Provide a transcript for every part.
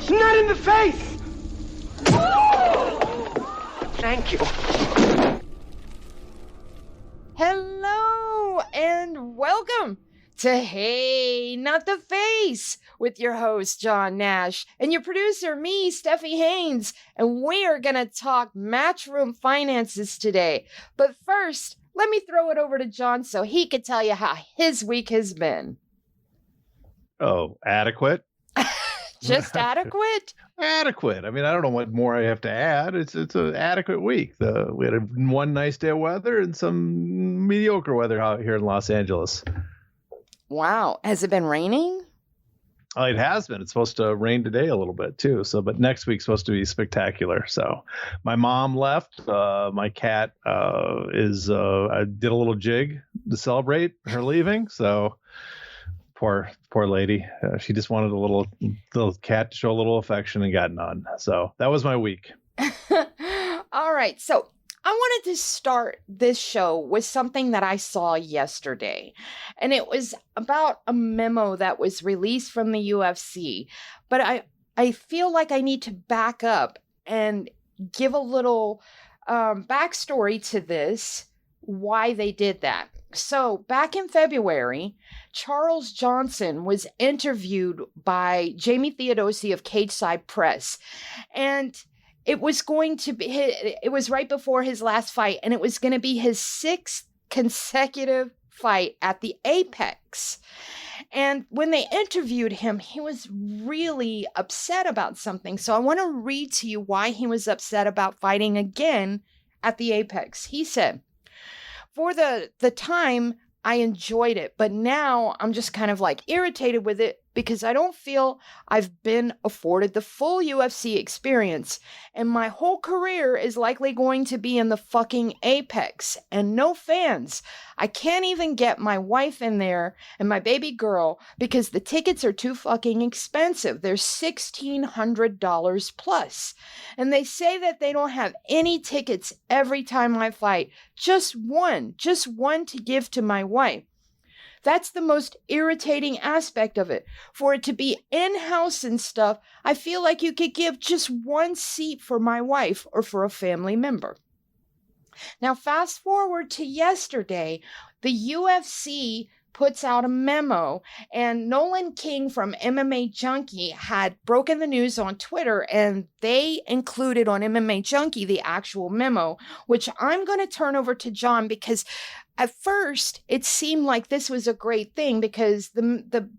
It's not in the face! Thank you. Hello and welcome to Hey, Not the Face with your host, John Nash, and your producer, me, Steffi Haynes, and we are going to talk Matchroom finances today. But first, let me throw it over to John so he can tell you how his week has been. Oh, adequate? Just adequate? Adequate. I mean, I don't know what more I have to add. It's an adequate week. We had one nice day of weather and some mediocre weather out here in Los Angeles. Wow. Has it been raining? It has been. It's supposed to rain today a little bit too. But next week's supposed to be spectacular. So my mom left. My cat I did a little jig to celebrate her leaving. So poor lady. She just wanted a little cat to show a little affection and got none. So that was my week. All right. So I wanted to start this show with something that I saw yesterday. And it was about a memo that was released from the UFC. But I feel like I need to back up and give a little backstory to this, why they did that. So back in February, Charles Johnson was interviewed by Jamie Theodosi of Cage Side Press. And it was right before his last fight, and it was going to be his 6th consecutive fight at the Apex. And when they interviewed him, he was really upset about something. So I want to read to you why he was upset about fighting again at the Apex. He said, "For the time, I enjoyed it, but now I'm just kind of like irritated with it because I don't feel I've been afforded the full UFC experience, and my whole career is likely going to be in the fucking Apex, and no fans. I can't even get my wife in there and my baby girl because the tickets are too fucking expensive. They're $1,600 plus. And they say that they don't have any tickets every time I fight. Just one to give to my wife. That's the most irritating aspect of it. For it to be in-house and stuff, I feel like you could give just one seat for my wife or for a family member." Now, fast forward to yesterday, the UFC puts out a memo, and Nolan King from MMA Junkie had broken the news on Twitter, and they included on MMA Junkie the actual memo, which I'm going to turn over to John because at first it seemed like this was a great thing because the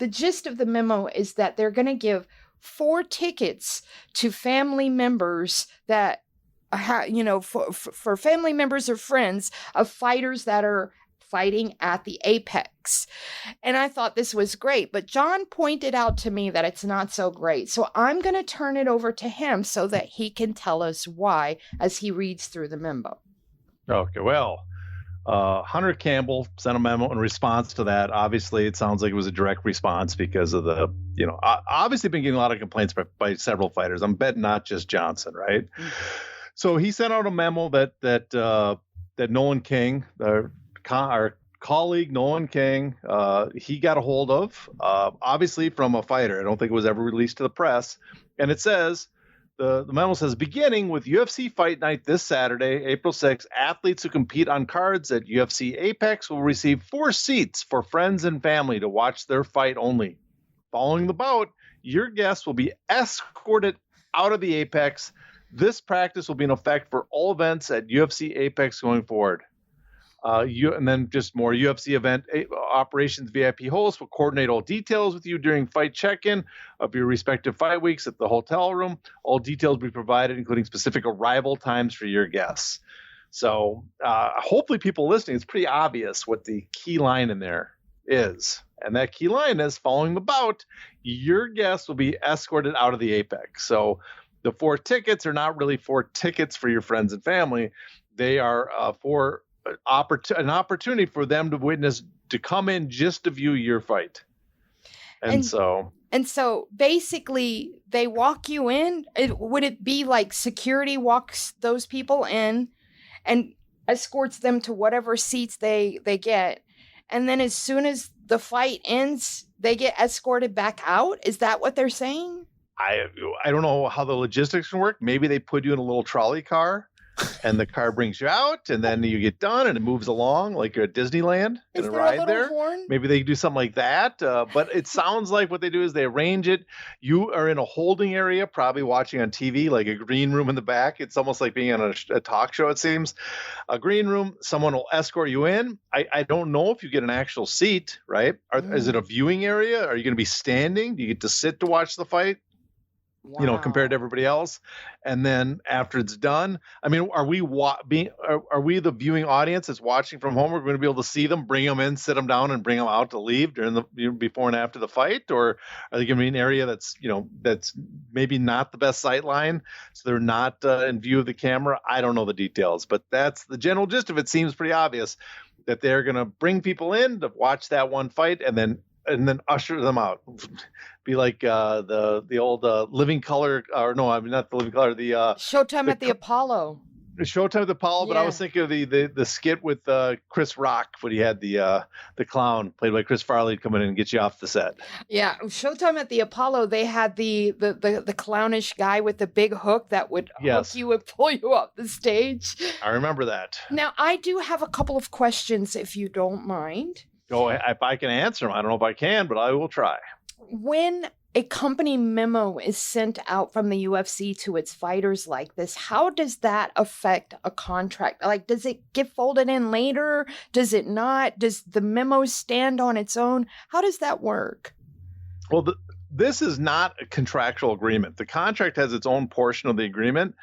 gist of the memo is that they're going to give 4 tickets to family members that for family members or friends of fighters that are fighting at the Apex. And I thought this was great, but John pointed out to me that it's not so great. So I'm going to turn it over to him so that he can tell us why as he reads through the memo. Okay, well, Hunter Campbell sent a memo in response to that. Obviously, it sounds like it was a direct response because of the, obviously been getting a lot of complaints by several fighters. I'm betting not just Johnson, right? Mm-hmm. So he sent out a memo that Nolan King, our colleague Nolan King, he got a hold of, obviously from a fighter. I don't think it was ever released to the press. And it says, the memo says, beginning with UFC Fight Night this Saturday, April 6th, athletes who compete on cards at UFC Apex will receive 4 seats for friends and family to watch their fight only. Following the bout, your guests will be escorted out of the Apex. This practice will be in effect for all events at UFC Apex going forward. And then just more UFC event operations VIP hosts will coordinate all details with you during fight check-in of your respective fight weeks at the hotel room. All details will be provided, including specific arrival times for your guests. So hopefully people listening, it's pretty obvious what the key line in there is. And that key line is, following the bout, your guests will be escorted out of the Apex. So the 4 tickets are not really 4 tickets for your friends and family. They are for an opportunity for them to come in just to view your fight. And so basically they walk you in. Would it be like security walks those people in and escorts them to whatever seats they get, and then as soon as the fight ends, they get escorted back out? Is that what they're saying? I don't know how the logistics can work. Maybe they put you in a little trolley car and the car brings you out and then you get done and it moves along like you're at Disneyland and Is a there a ride little there. horn? Maybe they do something like that. But it sounds like what they do is they arrange it. You are in a holding area, probably watching on TV, like a green room in the back. It's almost like being on a talk show, it seems. A green room, someone will escort you in. I don't know if you get an actual seat, right? Is it a viewing area? Are you going to be standing? Do you get to sit to watch the fight? Wow. Compared to everybody else. And then after it's done, I mean, are we the viewing audience that's watching from home? We're going to be able to see them, bring them in, sit them down, and bring them out to leave during the before and after the fight, or are they going to be an area that's that's maybe not the best sight line, so they're not in view of the camera? I don't know the details, but that's the general gist of it. Seems pretty obvious that they're going to bring people in to watch that one fight and then usher them out. Be like the old Living Color, or no, I mean not the Living Color, the Showtime at the Apollo. Showtime at the Apollo, but I Yeah. was thinking of the skit with Chris Rock when he had the clown played by Chris Farley come in and get you off the set. Yeah, Showtime at the Apollo, they had the clownish guy with the big hook that would Yes. hook you and pull you off the stage. I remember that. Now, I do have a couple of questions, if you don't mind. Oh, if I can answer them, I don't know if I can, but I will try. When a company memo is sent out from the UFC to its fighters like this, how does that affect a contract? Like, does it get folded in later? Does it not? Does the memo stand on its own? How does that work? Well, this is not a contractual agreement. The contract has its own portion of the agreement.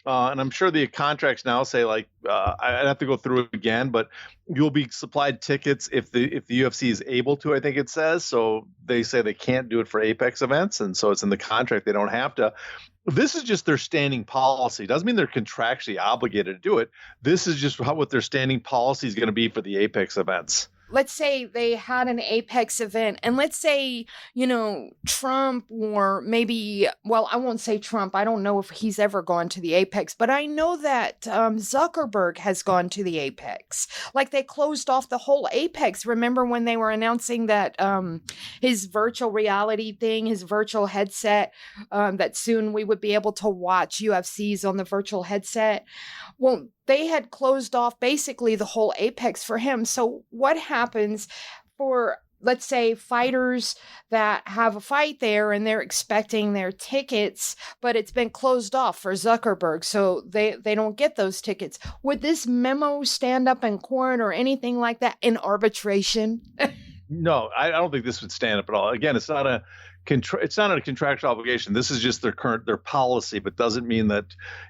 And I'm sure the contracts now say, like, I'd have to go through it again, but you'll be supplied tickets if the UFC is able to, I think it says. So they say they can't do it for Apex events. And so it's in the contract. They don't have to. This is just their standing policy. Doesn't mean they're contractually obligated to do it. This is just what their standing policy is going to be for the Apex events. Let's say they had an Apex event, and let's say, Trump, or maybe, well, I won't say Trump. I don't know if he's ever gone to the Apex, but I know that Zuckerberg has gone to the Apex. Like, they closed off the whole Apex. Remember when they were announcing that his virtual reality thing, his virtual headset, that soon we would be able to watch UFCs on the virtual headset? Well, they had closed off basically the whole Apex for him. So what happens for, let's say, fighters that have a fight there and they're expecting their tickets, but it's been closed off for Zuckerberg, so they don't get those tickets? Would this memo stand up in court or anything like that in arbitration? No, I don't think this would stand up at all. Again, it's not a contractual obligation. This is just their policy, but doesn't mean that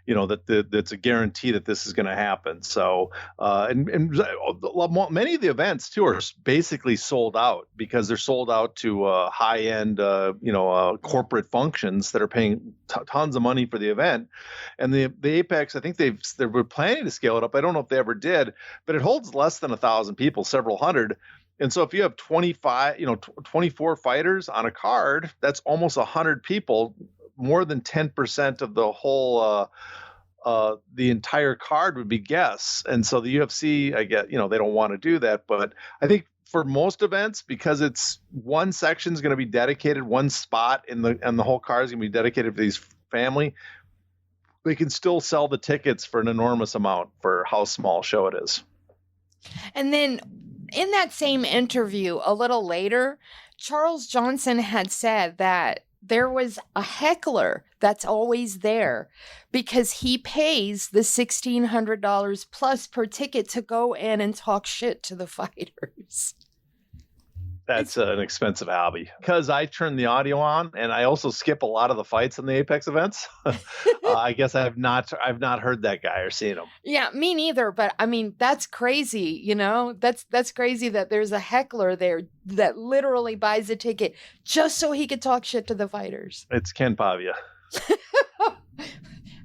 that's a guarantee that this is going to happen. So and many of the events too are basically sold out because they're sold out to high end corporate functions that are paying tons of money for the event. And the Apex, I think they were planning to scale it up. I don't know if they ever did, but it holds less than 1,000 people, several hundred. And so if you have 24 fighters on a card, that's almost 100 people, more than 10% of the whole, the entire card would be guests. And so the UFC, I get, they don't want to do that. But I think for most events, because it's one section is going to be dedicated, one spot and the whole card is going to be dedicated for these family, they can still sell the tickets for an enormous amount for how small show it is. And then in that same interview, a little later, Charles Johnson had said that there was a heckler that's always there because he pays the $1,600 plus per ticket to go in and talk shit to the fighters. That's an expensive hobby because I turn the audio on and I also skip a lot of the fights in the Apex events. I guess I've not heard that guy or seen him. Yeah, me neither. But I mean, that's crazy. That's crazy that there's a heckler there that literally buys a ticket just so he could talk shit to the fighters. It's Ken Pavia.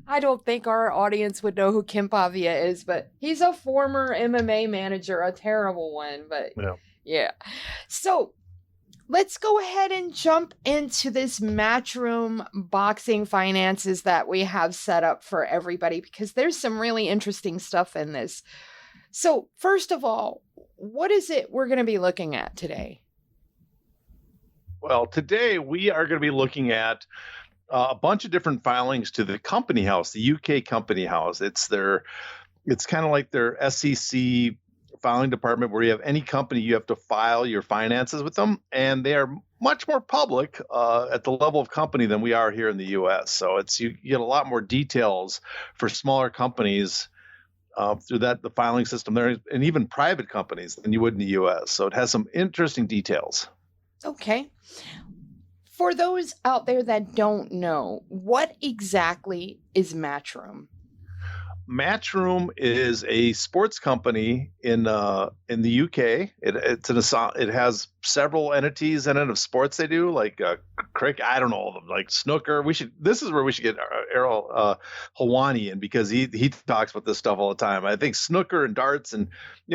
I don't think our audience would know who Ken Pavia is, but he's a former MMA manager, a terrible one, but yeah. So let's go ahead and jump into this Matchroom boxing finances that we have set up for everybody, because there's some really interesting stuff in this. So first of all, what is it we're going to be looking at today? Well, today we are going to be looking at a bunch of different filings to the company house, the UK company house. It's kind of like their SEC filing department where you have any company, you have to file your finances with them. And they are much more public at the level of company than we are here in the US. So you get a lot more details for smaller companies through the filing system there, and even private companies than you would in the US. So it has some interesting details. Okay. For those out there that don't know, what exactly is Matchroom? Matchroom is a sports company in the UK. It has several entities in it of sports they do, like cricket. I don't know, like snooker. This is where we should get Errol Hawani in, because he talks about this stuff all the time. I think snooker and darts and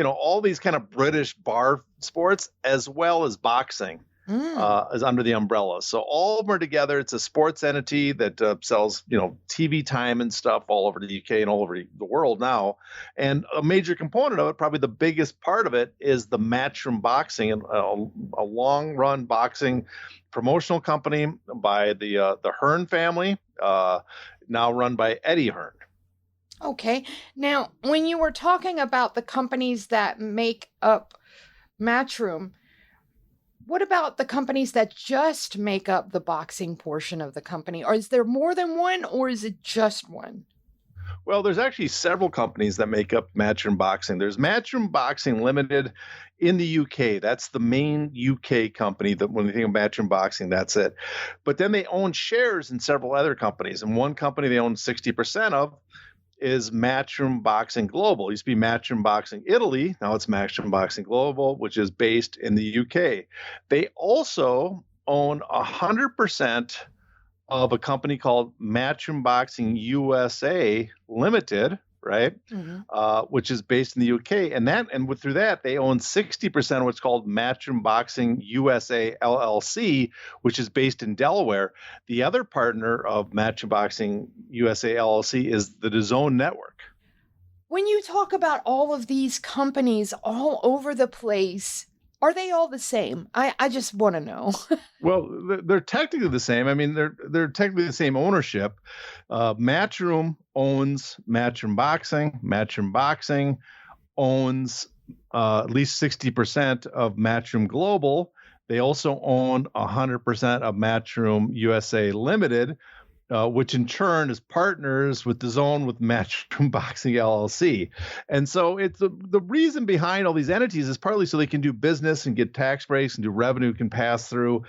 all these kind of British bar sports, as well as boxing. Is under the umbrella. So all of them are together. It's a sports entity that sells, TV time and stuff all over the UK and all over the world now. And a major component of it, probably the biggest part of it, is the Matchroom Boxing, a long-run boxing promotional company by the Hearn family, now run by Eddie Hearn. Okay. Now, when you were talking about the companies that make up Matchroom, what about the companies that just make up the boxing portion of the company? Or is there more than one, or is it just one? Well, there's actually several companies that make up Matchroom Boxing. There's Matchroom Boxing Limited in the UK. That's the main UK company. That when you think of Matchroom Boxing, that's it. But then they own shares in several other companies. And one company they own 60% of is Matchroom Boxing Global. It used to be Matchroom Boxing Italy. Now it's Matchroom Boxing Global, which is based in the UK. They also own 100% of a company called Matchroom Boxing USA Limited, right? Mm-hmm. Which is based in the UK. And through that, they own 60% of what's called Matchroom Boxing USA LLC, which is based in Delaware. The other partner of Matchroom Boxing USA LLC is the DAZN Network. When you talk about all of these companies all over the place, are they all the same? I just want to know. Well, they're technically the same. I mean, they're technically the same ownership. Matchroom owns Matchroom Boxing. Matchroom Boxing owns at least 60% of Matchroom Global. They also own 100% of Matchroom USA Limited, which in turn is partners with DAZN with Matchroom Boxing LLC. And so it's the reason behind all these entities is partly so they can do business and get tax breaks and do revenue can pass through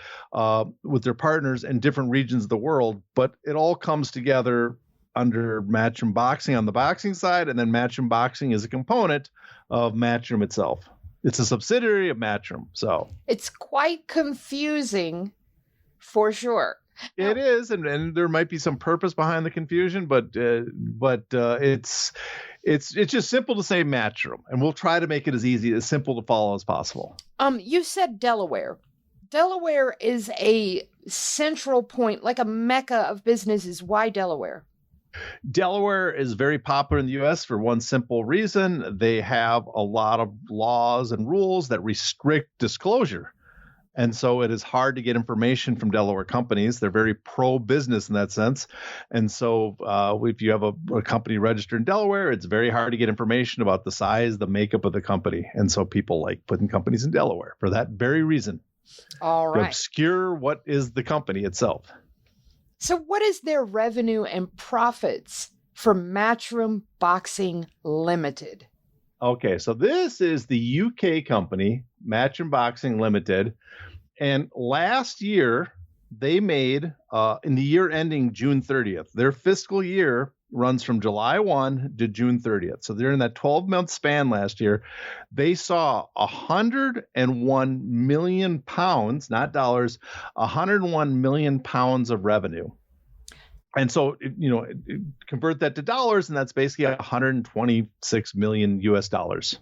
with their partners in different regions of the world. But it all comes together under Matchroom Boxing on the boxing side, and then Matchroom Boxing is a component of Matchroom itself. It's a subsidiary of Matchroom. So it's quite confusing for sure. It is, and there might be some purpose behind the confusion, but it's just simple to say Matchroom, and we'll try to make it as simple to follow as possible. You said Delaware. Delaware is a central point, like a mecca of businesses. Why Delaware? Delaware is very popular in the U.S. for one simple reason. They have a lot of laws and rules that restrict disclosure. And so it is hard to get information from Delaware companies. They're very pro-business in that sense. And so if you have a company registered in Delaware, it's very hard to get information about the size, the makeup of the company. And so people like putting companies in Delaware for that very reason. All right. To obscure what is the company itself. So what is their revenue and profits for Matchroom Boxing Limited? Okay, so this is the UK company, Matchroom Boxing Limited. And last year, they made, in the year ending June 30th, their fiscal year runs from July 1 to June 30th. So during that 12-month span last year, they saw 101 million pounds, not dollars, 101 million pounds of revenue. And so, convert that to dollars, and that's basically 126 million US dollars.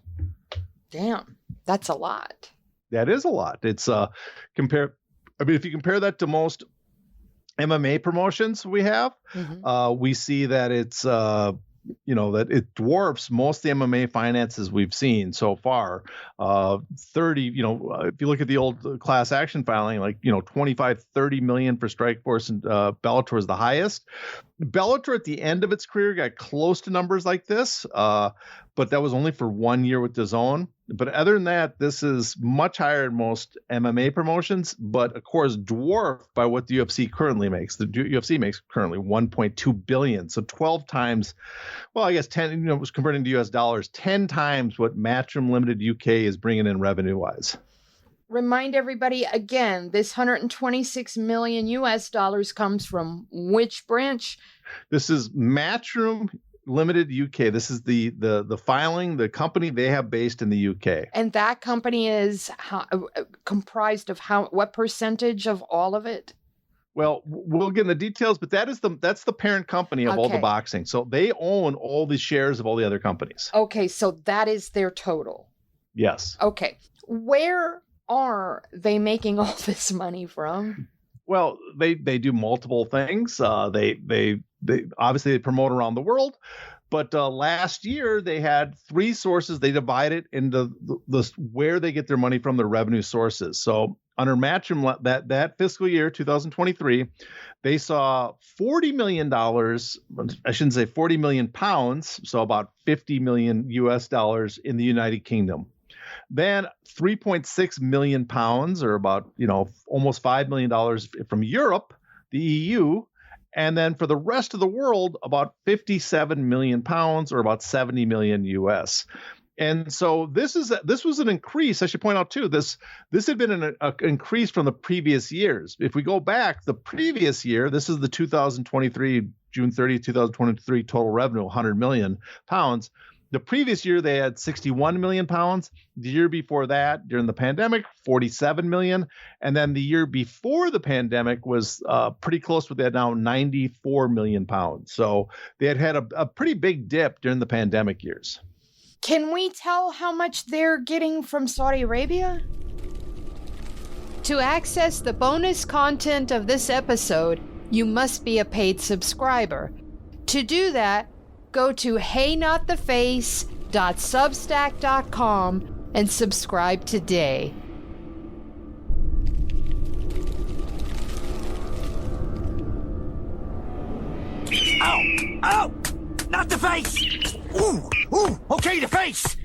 Damn, that's a lot. That is a lot. It's if you compare that to most MMA promotions we have, we see that it's that it dwarfs most of the MMA finances we've seen so far. 30, if you look at the old class action filing, 25, 30 million for Strikeforce, and Bellator is the highest. Bellator at the end of its career got close to numbers like this, but that was only for 1 year with DAZN. But other than that, this is much higher than most MMA promotions, but of course dwarfed by what the UFC currently makes. The UFC makes currently 1.2 billion, so 12 times. Well, I guess 10. Was converting to US dollars, 10 times what Matchroom Limited UK is bringing in revenue wise. Remind everybody again, this 126 million US dollars comes from which branch? This is Matchroom Limited UK. This is the filing, the company they have based in the UK. And that company is comprised of what percentage of all of it? Well, we'll get in the details, but that's the parent company of all the boxing. So they own all the shares of all the other companies. Okay, so that is their total. Yes. Okay. Where are they making all this money from? Well, they do multiple things. They obviously they promote around the world, but last year they had 3 sources. They divide it into the where they get their money from, their revenue sources. So under Matchroom, that fiscal year 2023, they saw $40 million. I shouldn't say 40 million pounds, so about 50 million US dollars in the United Kingdom. Then 3.6 million pounds, or about almost $5 million from Europe, the EU. And then for the rest of the world, about 57 million pounds, or about 70 million US. And so this was an increase. I should point out too, this had been an increase from the previous years. If we go back, the previous year, this is the 2023 June 30, 2023 total revenue, 100 million pounds. The previous year, they had 61 million pounds. The year before that, during the pandemic, 47 million. And then the year before the pandemic was pretty close with that, now 94 million pounds. So they had a pretty big dip during the pandemic years. Can we tell how much they're getting from Saudi Arabia? To access the bonus content of this episode, you must be a paid subscriber. To do that, go to heynottheface.substack.com and subscribe today. Ow! Ow! Not the face! Ooh! Okay, the face!